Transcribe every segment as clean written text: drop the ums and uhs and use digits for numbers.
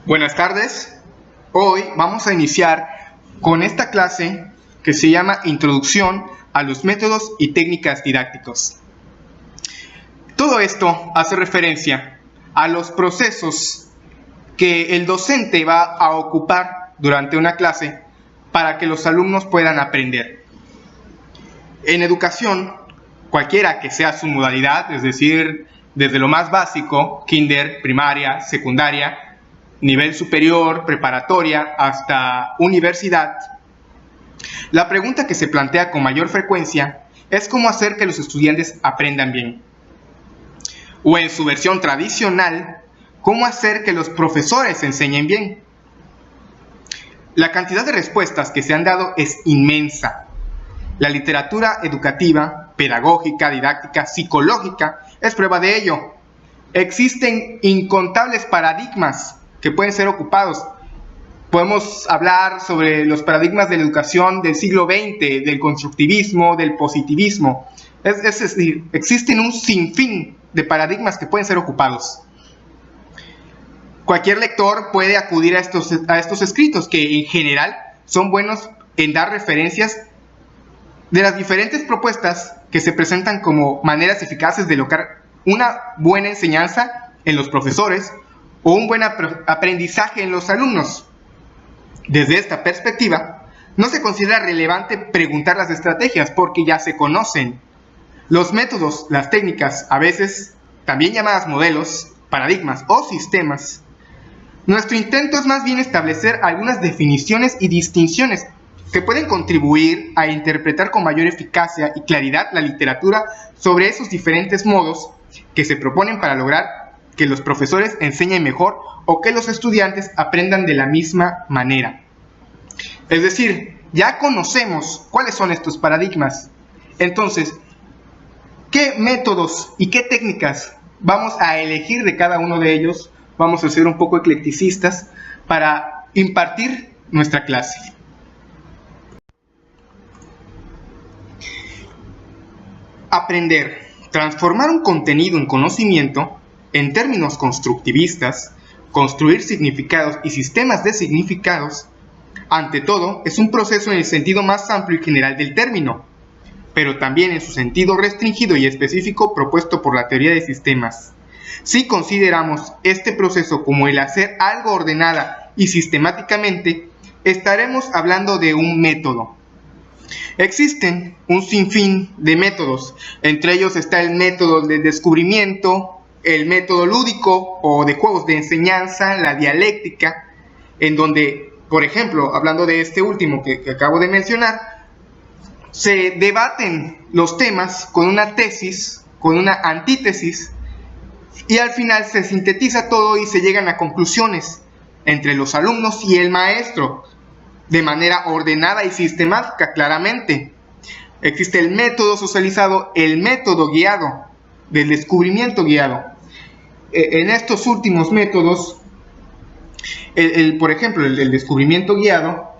Buenas tardes. Hoy vamos a iniciar con esta clase que se llama Introducción a los métodos y técnicas didácticos. Todo esto hace referencia a los procesos que el docente va a ocupar durante una clase para que los alumnos puedan aprender. En educación, cualquiera que sea su modalidad, es decir, desde lo más básico, kinder, primaria, secundaria, nivel superior, preparatoria, hasta universidad, la pregunta que se plantea con mayor frecuencia es cómo hacer que los estudiantes aprendan bien. O en su versión tradicional, cómo hacer que los profesores enseñen bien. La cantidad de respuestas que se han dado es inmensa. La literatura educativa, pedagógica, didáctica, psicológica es prueba de ello. Existen incontables paradigmas que pueden ser ocupados. Podemos hablar sobre los paradigmas de la educación del siglo XX, del constructivismo, del positivismo. Es decir, existen un sinfín de paradigmas que pueden ser ocupados. Cualquier lector puede acudir a estos escritos que en general son buenos en dar referencias de las diferentes propuestas que se presentan como maneras eficaces de lograr una buena enseñanza en los profesores o un buen aprendizaje en los alumnos. Desde esta perspectiva, no se considera relevante preguntar las estrategias porque ya se conocen. Los métodos, las técnicas, a veces también llamadas modelos, paradigmas o sistemas. Nuestro intento es más bien establecer algunas definiciones y distinciones que pueden contribuir a interpretar con mayor eficacia y claridad la literatura sobre esos diferentes modos que se proponen para lograr que los profesores enseñen mejor o que los estudiantes aprendan de la misma manera. Es decir, ya conocemos cuáles son estos paradigmas. Entonces, ¿qué métodos y qué técnicas vamos a elegir de cada uno de ellos? Vamos a ser un poco eclecticistas para impartir nuestra clase. Aprender, transformar un contenido en conocimiento, en términos constructivistas, construir significados y sistemas de significados, ante todo, es un proceso en el sentido más amplio y general del término, pero también en su sentido restringido y específico propuesto por la teoría de sistemas. Si consideramos este proceso como el hacer algo ordenada y sistemáticamente, estaremos hablando de un método. Existen un sinfín de métodos, entre ellos está el método de descubrimiento, el método lúdico o de juegos de enseñanza, la dialéctica, en donde, por ejemplo, hablando de este último que acabo de mencionar, se debaten los temas con una tesis, con una antítesis, y al final se sintetiza todo y se llegan a conclusiones entre los alumnos y el maestro, de manera ordenada y sistemática, claramente. Existe el método socializado, el método guiado, del descubrimiento guiado. En estos últimos métodos, por ejemplo, el descubrimiento guiado,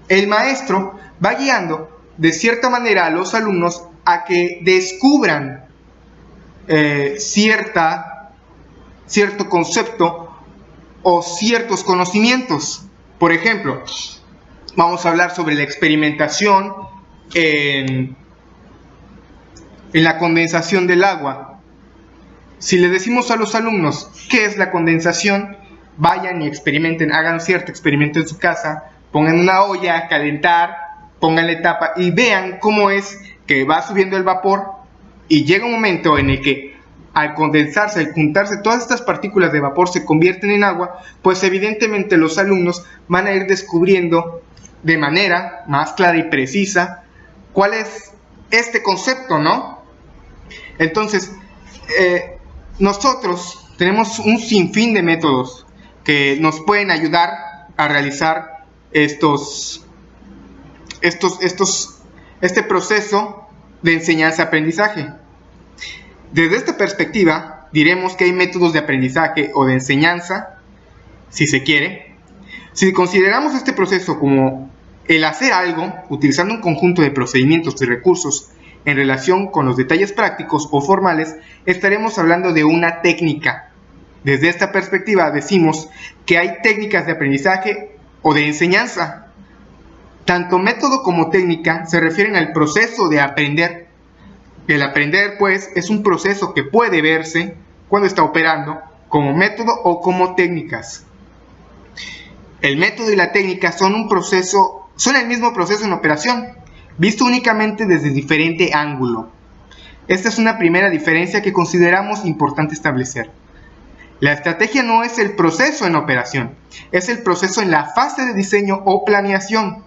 el maestro va guiando de cierta manera a los alumnos a que descubran cierto concepto o ciertos conocimientos. Por ejemplo, vamos a hablar sobre la experimentación en la condensación del agua. Si le decimos a los alumnos qué es la condensación, vayan y experimenten, hagan cierto experimento en su casa, pongan una olla a calentar, pónganle tapa y vean cómo es que va subiendo el vapor y llega un momento en el que al condensarse, al juntarse todas estas partículas de vapor se convierten en agua, pues evidentemente los alumnos van a ir descubriendo de manera más clara y precisa cuál es este concepto, ¿no? Entonces, nosotros tenemos un sinfín de métodos que nos pueden ayudar a realizar este proceso de enseñanza-aprendizaje. Desde esta perspectiva, diremos que hay métodos de aprendizaje o de enseñanza, si se quiere. Si consideramos este proceso como el hacer algo utilizando un conjunto de procedimientos y recursos en relación con los detalles prácticos o formales, estaremos hablando de una técnica. Desde esta perspectiva decimos que hay técnicas de aprendizaje o de enseñanza. Tanto método como técnica se refieren al proceso de aprender. El aprender, pues, es un proceso que puede verse, cuando está operando, como método o como técnicas. El método y la técnica son el mismo proceso en operación, visto únicamente desde diferente ángulo. Esta es una primera diferencia que consideramos importante establecer. La estrategia no es el proceso en operación, es el proceso en la fase de diseño o planeación.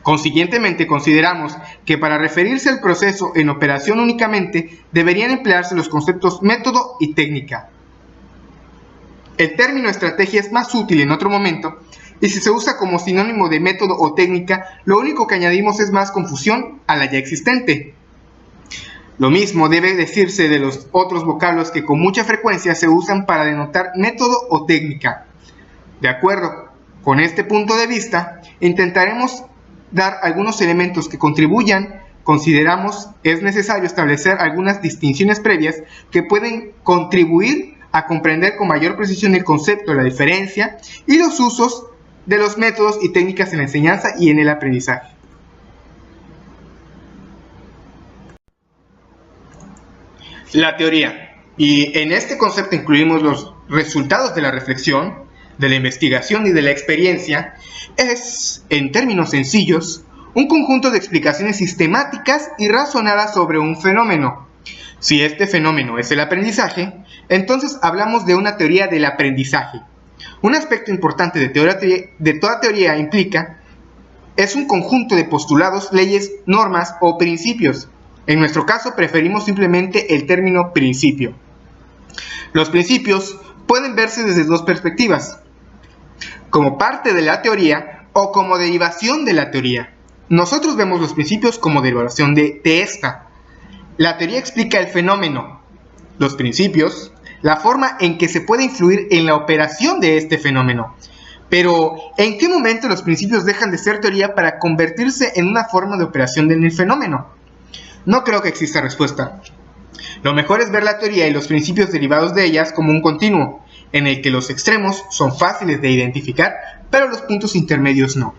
Consiguientemente, consideramos que para referirse al proceso en operación únicamente deberían emplearse los conceptos método y técnica. El término estrategia es más útil en otro momento, y si se usa como sinónimo de método o técnica, lo único que añadimos es más confusión a la ya existente. Lo mismo debe decirse de los otros vocablos que con mucha frecuencia se usan para denotar método o técnica. De acuerdo con este punto de vista, intentaremos dar algunos elementos que contribuyan. Consideramos es necesario establecer algunas distinciones previas que pueden contribuir a comprender con mayor precisión el concepto, la diferencia y los usos de los métodos y técnicas en la enseñanza y en el aprendizaje. La teoría. Y en este concepto incluimos los resultados de la reflexión, de la investigación y de la experiencia. Es, en términos sencillos, un conjunto de explicaciones sistemáticas y razonadas sobre un fenómeno. Si este fenómeno es el aprendizaje, entonces hablamos de una teoría del aprendizaje. Un aspecto importante de toda teoría implica es un conjunto de postulados, leyes, normas o principios. En nuestro caso preferimos simplemente el término principio. Los principios pueden verse desde dos perspectivas: como parte de la teoría o como derivación de la teoría. Nosotros vemos los principios como derivación de esta. La teoría explica el fenómeno. Los principios, la forma en que se puede influir en la operación de este fenómeno. Pero, ¿en qué momento los principios dejan de ser teoría para convertirse en una forma de operación en el fenómeno? No creo que exista respuesta. Lo mejor es ver la teoría y los principios derivados de ellas como un continuo, en el que los extremos son fáciles de identificar, pero los puntos intermedios no.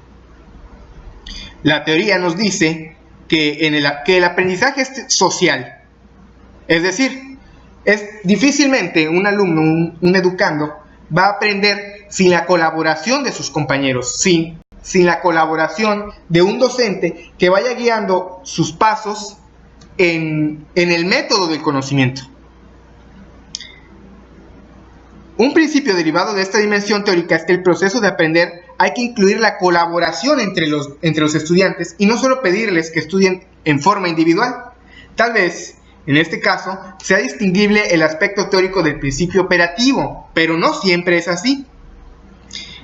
La teoría nos dice que el aprendizaje es social. Es decir, difícilmente un alumno, un educando, va a aprender sin la colaboración de sus compañeros, sin la colaboración de un docente que vaya guiando sus pasos en el método del conocimiento. Un principio derivado de esta dimensión teórica es que el proceso de aprender hay que incluir la colaboración entre los estudiantes y no solo pedirles que estudien en forma individual. Tal vez, en este caso, sea distinguible el aspecto teórico del principio operativo, pero no siempre es así.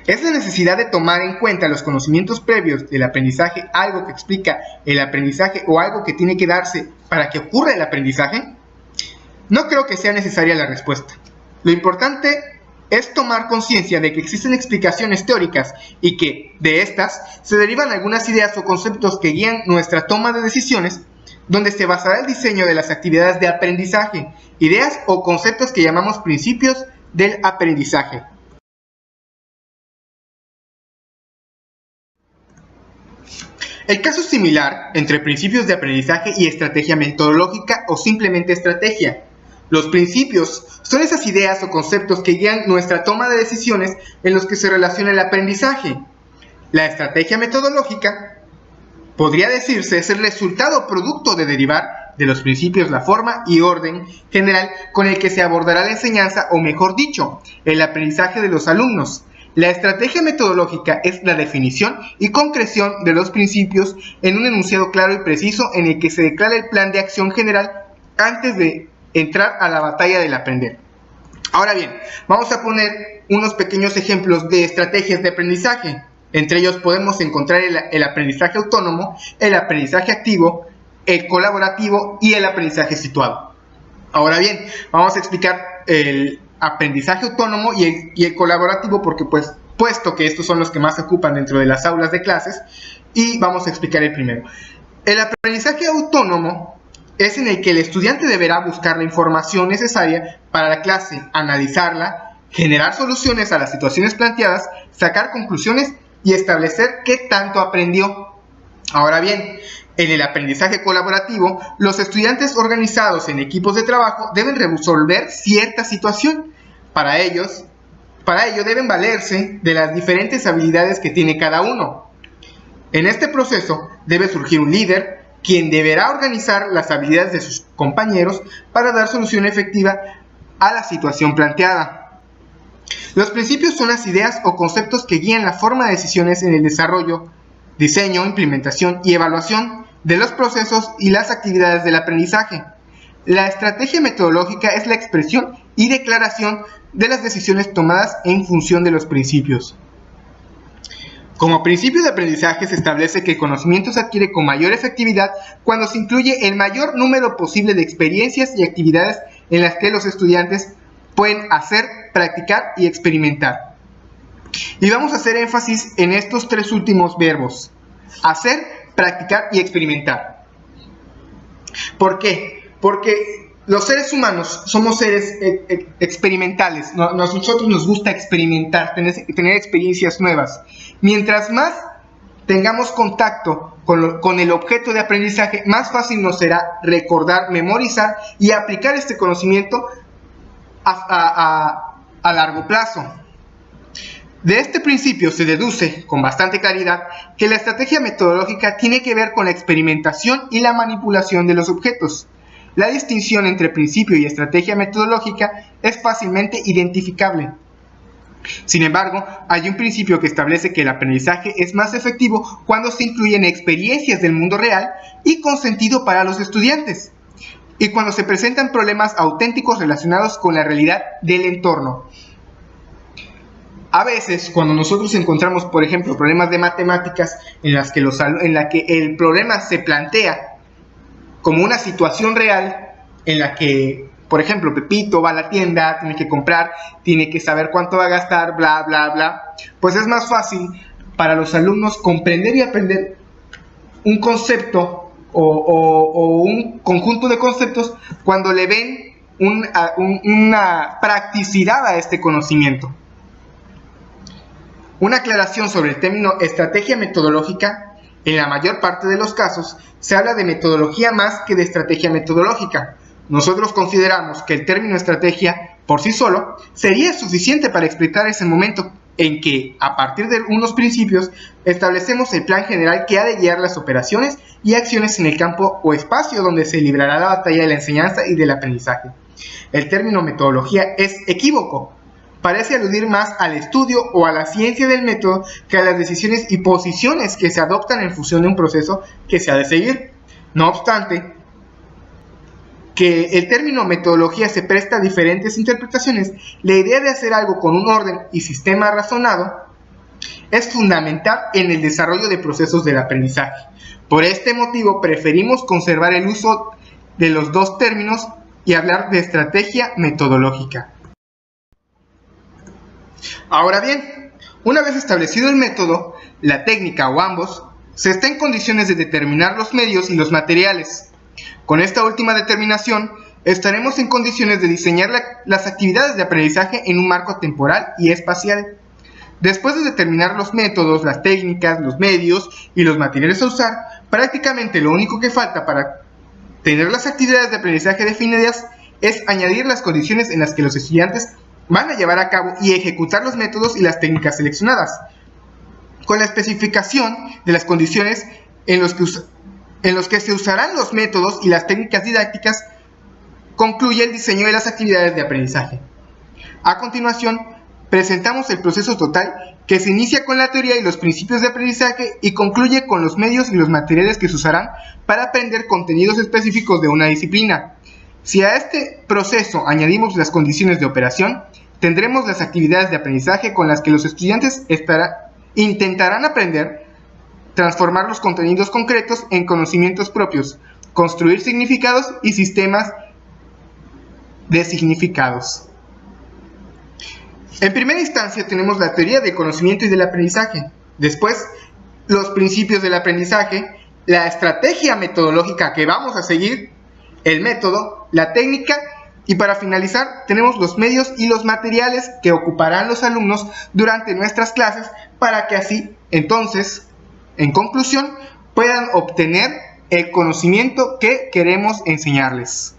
¿Es la necesidad de tomar en cuenta los conocimientos previos del aprendizaje algo que explica el aprendizaje o algo que tiene que darse para que ocurra el aprendizaje? No creo que sea necesaria la respuesta. Lo importante es tomar conciencia de que existen explicaciones teóricas y que, de estas, se derivan algunas ideas o conceptos que guían nuestra toma de decisiones, donde se basará el diseño de las actividades de aprendizaje, ideas o conceptos que llamamos principios del aprendizaje. El caso es similar entre principios de aprendizaje y estrategia metodológica o simplemente estrategia. Los principios son esas ideas o conceptos que guían nuestra toma de decisiones en los que se relaciona el aprendizaje. La estrategia metodológica, podría decirse, es el resultado o producto de derivar de los principios la forma y orden general con el que se abordará la enseñanza o, mejor dicho, el aprendizaje de los alumnos. La estrategia metodológica es la definición y concreción de los principios en un enunciado claro y preciso en el que se declara el plan de acción general antes de entrar a la batalla del aprender. Ahora bien, vamos a poner unos pequeños ejemplos de estrategias de aprendizaje. Entre ellos podemos encontrar el aprendizaje autónomo, el aprendizaje activo, el colaborativo y el aprendizaje situado. Ahora bien, vamos a explicar el aprendizaje autónomo y el colaborativo porque puesto que estos son los que más se ocupan dentro de las aulas de clases, y vamos a explicar el primero. El aprendizaje autónomo es en el que el estudiante deberá buscar la información necesaria para la clase, analizarla, generar soluciones a las situaciones planteadas, sacar conclusiones y establecer qué tanto aprendió. Ahora bien, en el aprendizaje colaborativo, los estudiantes organizados en equipos de trabajo deben resolver cierta situación. Para ello deben valerse de las diferentes habilidades que tiene cada uno. En este proceso debe surgir un líder, quien deberá organizar las habilidades de sus compañeros para dar solución efectiva a la situación planteada. Los principios son las ideas o conceptos que guían la forma de decisiones en el desarrollo, diseño, implementación y evaluación de los procesos y las actividades del aprendizaje. La estrategia metodológica es la expresión y declaración de las decisiones tomadas en función de los principios. Como principio de aprendizaje se establece que el conocimiento se adquiere con mayor efectividad cuando se incluye el mayor número posible de experiencias y actividades en las que los estudiantes pueden hacer, practicar y experimentar. Y vamos a hacer énfasis en estos tres últimos verbos: hacer, practicar y experimentar. ¿Por qué? Porque los seres humanos somos seres experimentales. Nosotros nos gusta experimentar, tener experiencias nuevas. Mientras más tengamos contacto con el objeto de aprendizaje, más fácil nos será recordar, memorizar y aplicar este conocimiento a largo plazo. De este principio se deduce con bastante claridad que la estrategia metodológica tiene que ver con la experimentación y la manipulación de los objetos. La distinción entre principio y estrategia metodológica es fácilmente identificable. Sin embargo, hay un principio que establece que el aprendizaje es más efectivo cuando se incluyen experiencias del mundo real y con sentido para los estudiantes, y cuando se presentan problemas auténticos relacionados con la realidad del entorno. A veces, cuando nosotros encontramos, por ejemplo, problemas de matemáticas en la que el problema se plantea como una situación real, en la que, por ejemplo, Pepito va a la tienda, tiene que comprar, tiene que saber cuánto va a gastar, bla, bla, bla, pues es más fácil para los alumnos comprender y aprender un concepto o un conjunto de conceptos cuando le ven una practicidad a este conocimiento. Una aclaración sobre el término estrategia metodológica: en la mayor parte de los casos se habla de metodología más que de estrategia metodológica. Nosotros consideramos que el término estrategia por sí solo sería suficiente para explicar ese momento en que, a partir de unos principios, establecemos el plan general que ha de guiar las operaciones y acciones en el campo o espacio donde se librará la batalla de la enseñanza y del aprendizaje. El término metodología es equívoco. Parece aludir más al estudio o a la ciencia del método que a las decisiones y posiciones que se adoptan en función de un proceso que se ha de seguir. No obstante, que el término metodología se presta a diferentes interpretaciones, la idea de hacer algo con un orden y sistema razonado es fundamental en el desarrollo de procesos del aprendizaje. Por este motivo, preferimos conservar el uso de los dos términos y hablar de estrategia metodológica. Ahora bien, una vez establecido el método, la técnica o ambos, se está en condiciones de determinar los medios y los materiales. Con esta última determinación, estaremos en condiciones de diseñar las actividades de aprendizaje en un marco temporal y espacial. Después de determinar los métodos, las técnicas, los medios y los materiales a usar, prácticamente lo único que falta para tener las actividades de aprendizaje definidas es añadir las condiciones en las que los estudiantes van a llevar a cabo y ejecutar los métodos y las técnicas seleccionadas. Con la especificación de las condiciones en los que se usarán los métodos y las técnicas didácticas, concluye el diseño de las actividades de aprendizaje. A continuación, presentamos el proceso total que se inicia con la teoría y los principios de aprendizaje y concluye con los medios y los materiales que se usarán para aprender contenidos específicos de una disciplina. Si a este proceso añadimos las condiciones de operación, tendremos las actividades de aprendizaje con las que los estudiantes intentarán aprender, transformar los contenidos concretos en conocimientos propios, construir significados y sistemas de significados. En primera instancia tenemos la teoría del conocimiento y del aprendizaje, después los principios del aprendizaje, la estrategia metodológica que vamos a seguir el método, la técnica y para finalizar tenemos los medios y los materiales que ocuparán los alumnos durante nuestras clases para que así, entonces, en conclusión, puedan obtener el conocimiento que queremos enseñarles.